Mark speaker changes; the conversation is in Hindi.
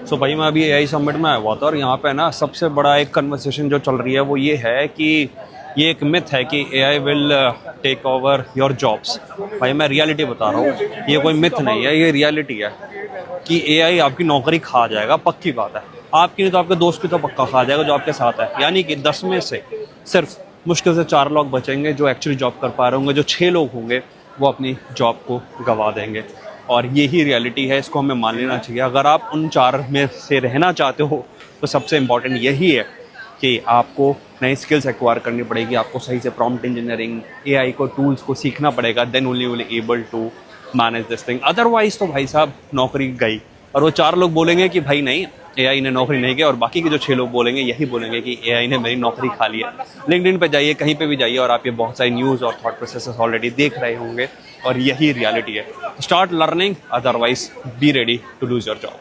Speaker 1: सो भाई मैं अभी एआई समिट में आया हुआ था और यहाँ पे ना सबसे बड़ा एक कन्वर्सेशन जो चल रही है वो ये है कि ये एक मिथ है कि AI will take over your jobs. भाई मैं रियलिटी बता रहा हूँ, ये कोई मिथ नहीं है, ये रियलिटी है कि एआई आपकी नौकरी खा जाएगा, पक्की बात है। आपकी नहीं तो आपके दोस्त की तो पक्का खा जाएगा जो आपके साथ है। यानी कि 10 में से सिर्फ मुश्किल से 4 लोग बचेंगे जो एक्चुअली जॉब कर पा रहे होंगे, जो 6 लोग होंगे वो अपनी जॉब को गंवा देंगे। और यही रियलिटी है, इसको हमें मान लेना चाहिए। अगर आप उन 4 में से रहना चाहते हो तो सबसे इम्पॉर्टेंट यही है कि आपको नई स्किल्स एक्वायर करनी पड़ेगी, आपको सही से प्रॉम्प्ट इंजीनियरिंग, एआई को टूल्स को सीखना पड़ेगा। Then only will able to manage this thing. Otherwise तो भाई साहब नौकरी गई। और वो 4 लोग बोलेंगे कि भाई नहीं, एआई ने नौकरी नहीं की, और बाकी के जो 6 लोग बोलेंगे यही बोलेंगे कि एआई ने मेरी नौकरी खा लिया। लिंक्डइन पे जाइए, कहीं पे भी जाइए और आप ये बहुत सारी न्यूज़ और थॉट प्रोसेसेस ऑलरेडी देख रहे होंगे और यही रियलिटी है। Start learning, otherwise be ready to lose your job.